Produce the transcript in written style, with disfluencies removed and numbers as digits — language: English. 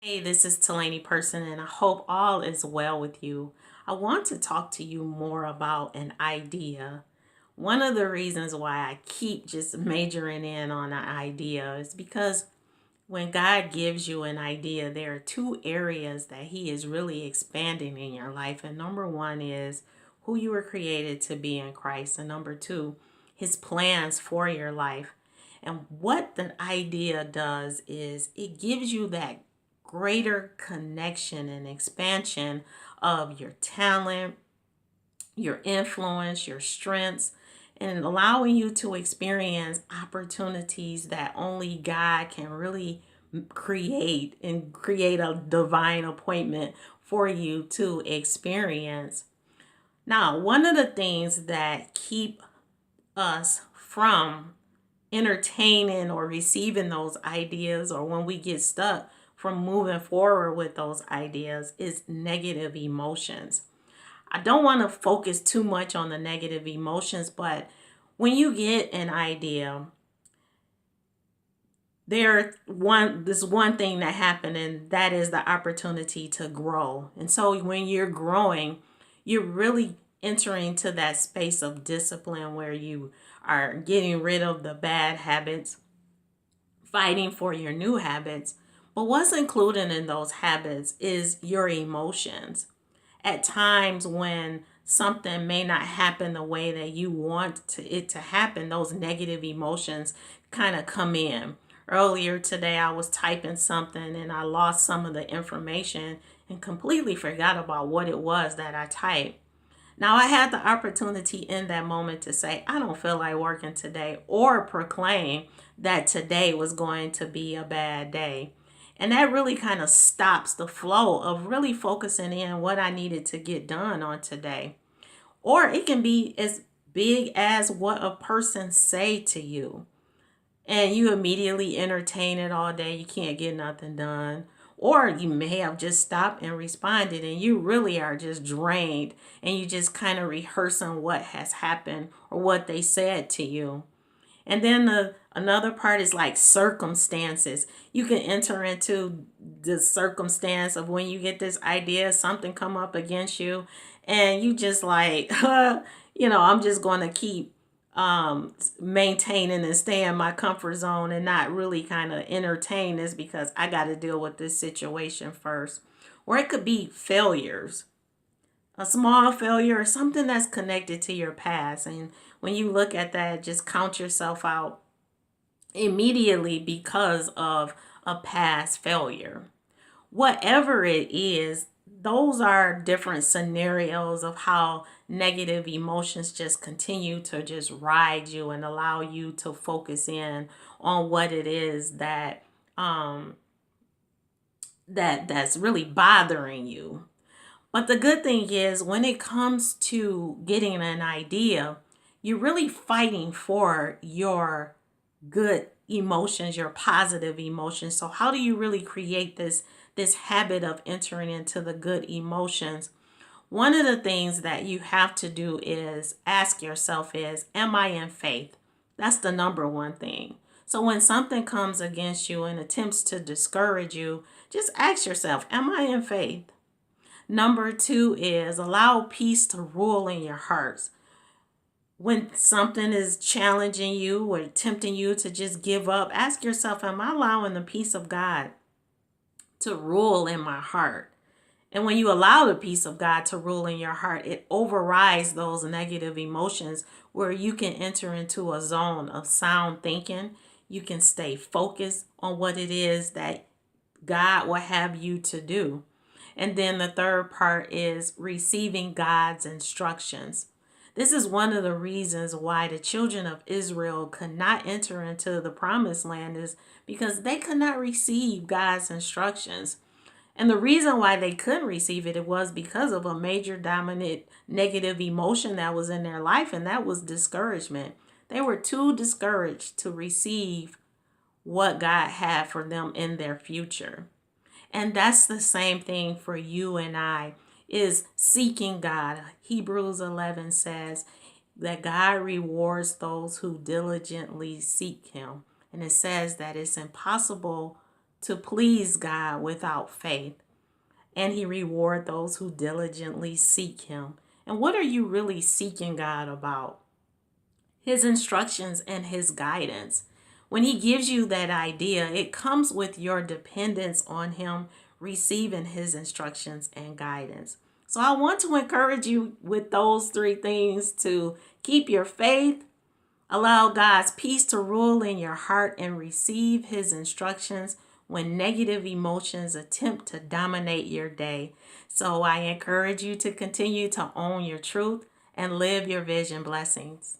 Hey, this is Talani Person, and I hope all is well with you. I want to talk to you more about an idea. One of the reasons why I keep just majoring in on an idea is because when God gives you an idea, there are two areas that He is really expanding in your life. And number one is who you were created to be in Christ, and number two, His plans for your life. And what the idea does is it gives you that greater connection and expansion of your talent, your influence, your strengths, and allowing you to experience opportunities that only God can really create and create a divine appointment for you to experience. Now, one of the things that keep us from entertaining or receiving those ideas, or when we get stuck from moving forward with those ideas, is negative emotions. I don't want to focus too much on the negative emotions, but when you get an idea, there's one thing that happened, and that is the opportunity to grow. And so when you're growing, you're really entering to that space of discipline where you are getting rid of the bad habits, fighting for your new habits. But what's included in those habits is your emotions. At times when something may not happen the way that you want it to happen, those negative emotions kind of come in. Earlier today, I was typing something and I lost some of the information and completely forgot about what it was that I typed. Now, I had the opportunity in that moment to say, I don't feel like working today, or proclaim that today was going to be a bad day. And that really kind of stops the flow of really focusing in what I needed to get done on today. Or it can be as big as what a person say to you, and you immediately entertain it all day. You can't get nothing done. Or you may have just stopped and responded, and you really are just drained, and you just kind of rehearsing what has happened or what they said to you. And then another part is like circumstances. You can enter into the circumstance of when you get this idea, something come up against you, and you just like, I'm just going to keep maintaining and stay in my comfort zone and not really kind of entertain this because I got to deal with this situation first. Or it could be failures, a small failure or something that's connected to your past. And when you look at that, just count yourself out immediately because of a past failure. Whatever it is, those are different scenarios of how negative emotions just continue to just ride you and allow you to focus in on what it is um that's really bothering you. But the good thing is, when it comes to getting an idea, you're really fighting for your good emotions, your positive emotions. So how do you really create this habit of entering into the good emotions? One of the things that you have to do is ask yourself is, am I in faith? That's the number one thing. So when something comes against you and attempts to discourage you, just ask yourself, am I in faith? Number two is allow peace to rule in your hearts. When something is challenging you or tempting you to just give up, ask yourself, am I allowing the peace of God to rule in my heart? And when you allow the peace of God to rule in your heart, it overrides those negative emotions where you can enter into a zone of sound thinking. You can stay focused on what it is that God will have you to do. And then the third part is receiving God's instructions. This is one of the reasons why the children of Israel could not enter into the promised land, is because they could not receive God's instructions. And the reason why they couldn't receive it was because of a major dominant negative emotion that was in their life, and that was discouragement. They were too discouraged to receive what God had for them in their future. And that's the same thing for you and I, is seeking God. Hebrews 11 says that God rewards those who diligently seek him. And it says that it's impossible to please God without faith, and he reward those who diligently seek him. And what are you really seeking God about? His instructions and his guidance. When he gives you that idea, it comes with your dependence on him, receiving his instructions and guidance. So I want to encourage you with those three things: to keep your faith, allow God's peace to rule in your heart, and receive his instructions when negative emotions attempt to dominate your day. So I encourage you to continue to own your truth and live your vision. Blessings.